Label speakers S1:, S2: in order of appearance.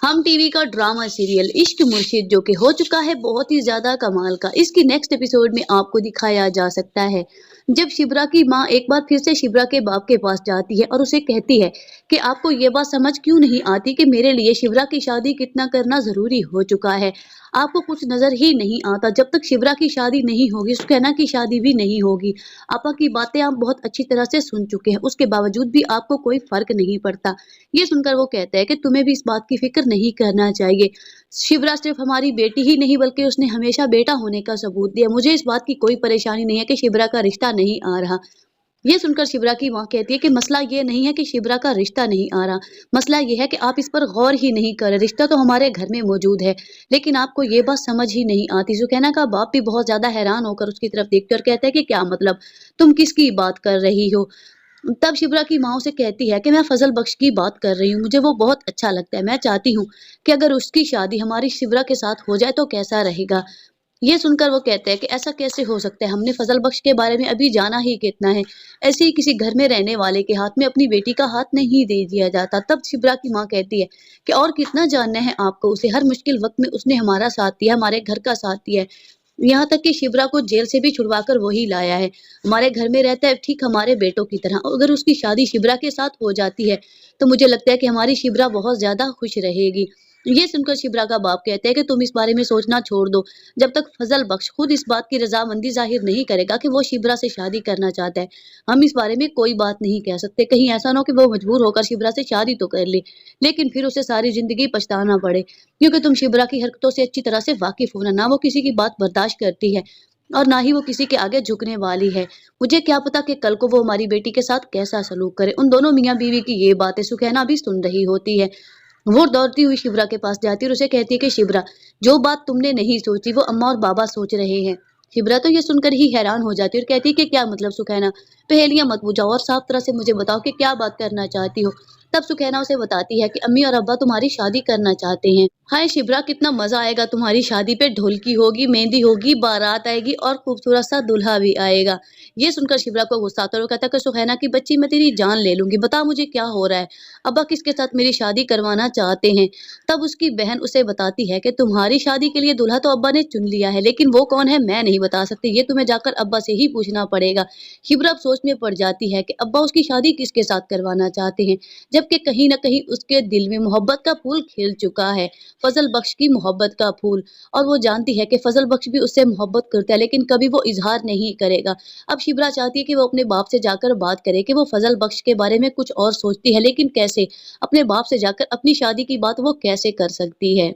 S1: हम टीवी का drama serial इश्क मुर्शिद जो कि हो चुका है बहुत ही ज्यादा कमाल का, इसकी नेक्स्ट एपिसोड में आपको दिखाया जा सकता है जब शिब्रा की माँ एक बार फिर से शिब्रा के बाप के पास जाती है और उसे कहती है कि आपको ये बात समझ क्यों नहीं आती कि मेरे लिए शिब्रा की शादी कितना करना जरूरी हो चुका है। आपको कुछ नजर ही नहीं आता, जब तक शिब्रा की शादी नहीं होगी सुकैना की शादी भी नहीं होगी। आपा की बातें आप बहुत अच्छी तरह से सुन चुके हैं, उसके बावजूद भी आपको कोई फर्क नहीं पड़ता। ये सुनकर वो कहता है कि तुम्हें भी इस बात की फिक्र नहीं करना चाहिए। शिवरा सिर्फ हमारी बेटी ही नहीं बल्कि उसने हमेशा बेटा होने का सबूत दिया। मुझे इस बात की कोई परेशानी नहीं है कि शिवरा का रिश्ता नहीं आ रहा। ये सुनकर शिवरा की माँ कहती है कि मसला ये नहीं है कि शिवरा का रिश्ता नहीं आ रहा, मसला ये है कि आप इस पर गौर ही नहीं कर रहे। रिश्ता तो हमारे घर में मौजूद है, लेकिन आपको ये बात समझ ही नहीं आती। सुकैना का बाप भी बहुत ज्यादा हैरान होकर उसकी तरफ देखते और कहता है कि क्या मतलब, तुम किसकी बात कर रही हो। तब शिप्रा की माँ उसे कहती है कि मैं फजल बख्श की बात कर रही हूँ, मुझे वो बहुत अच्छा लगता है। मैं चाहती हूँ कि अगर उसकी शादी हमारी शिप्रा के साथ हो जाए तो कैसा रहेगा। ये सुनकर वो कहते हैं कि ऐसा कैसे हो सकता है, हमने फजल बख्श के बारे में अभी जाना ही कितना है। ऐसे ही किसी घर में रहने वाले के हाथ में अपनी बेटी का हाथ नहीं दे दिया जाता। तब शिप्रा की माँ कहती है कि और कितना जानना है आपको उसे, हर मुश्किल वक्त में उसने हमारा साथ दिया, हमारे घर का साथ दिया है। यहाँ तक कि शिप्रा को जेल से भी छुड़वाकर वही लाया है। हमारे घर में रहता है ठीक हमारे बेटों की तरह। अगर उसकी शादी शिप्रा के साथ हो जाती है तो मुझे लगता है कि हमारी शिप्रा बहुत ज्यादा खुश रहेगी। ये सुनकर शिप्रा का बाप कहते हैं कि तुम इस बारे में सोचना छोड़ दो। जब तक फजल बख्श खुद इस बात की रजामंदी जाहिर नहीं करेगा कि वो शिप्रा से शादी करना चाहता है, हम इस बारे में कोई बात नहीं कह सकते। कहीं ऐसा ना हो कि वो मजबूर होकर शिप्रा से शादी तो कर ले, लेकिन फिर उसे सारी जिंदगी पछताना पड़े। क्योंकि तुम शिप्रा की हरकतों से अच्छी तरह से वाकिफ हो ना वो किसी की बात बर्दाश्त करती है और ना ही वो किसी के आगे झुकने वाली है। मुझे क्या पता कि कल को वो हमारी बेटी के साथ कैसा सलूक करे। उन दोनों मियाँ बीवी की ये बातें सुकैना भी सुन रही होती है। वो दौड़ती हुई शिप्रा के पास जाती है और उसे कहती है कि शिप्रा, जो बात तुमने नहीं सोची वो अम्मा और बाबा सोच रहे हैं। शिप्रा तो ये सुनकर ही हैरान हो जाती है और कहती है कि क्या मतलब सुकैना, पहेलियां मत बुझाओ और साफ तरह से मुझे बताओ कि क्या बात करना चाहती हो। तब सुकैना उसे बताती है कि अम्मी और अब्बा तुम्हारी शादी करना चाहते हैं। हाय शिप्रा, कितना मजा आएगा तुम्हारी शादी पे, ढोलकी होगी, मेहंदी होगी, बारात आएगी और खूबसूरत सा दूल्हा भी आएगा। ये सुनकर शिप्रा को गुस्सा आता है और कहता है कि सुकैना की बच्ची, मैं तेरी जान ले लूंगी, बता मुझे क्या हो रहा है, अब्बा किसके साथ मेरी शादी करवाना चाहते हैं। तब उसकी बहन उसे बताती है कि तुम्हारी शादी के लिए दूल्हा तो अब्बा ने चुन लिया है, लेकिन वो कौन है मैं नहीं बता सकती, ये तुम्हें जाकर अब्बा से ही पूछना पड़ेगा। शिप्रा अब सोच में पड़ जाती है कि अब्बा उसकी शादी किसके साथ करवाना चाहते हैं, जबकि कहीं ना कहीं उसके दिल में मोहब्बत का फूल खिल चुका है, फजल बख्श की मोहब्बत का फूल। और वो जानती है कि फजल बख्श भी उससे मोहब्बत करता है, लेकिन कभी वो इजहार नहीं करेगा। अब शिप्रा चाहती है कि वो अपने बाप से जाकर बात करे कि वो फजल बख्श के बारे में कुछ और सोचती है, लेकिन कैसे, अपने बाप से जाकर अपनी शादी की बात वो कैसे कर सकती है।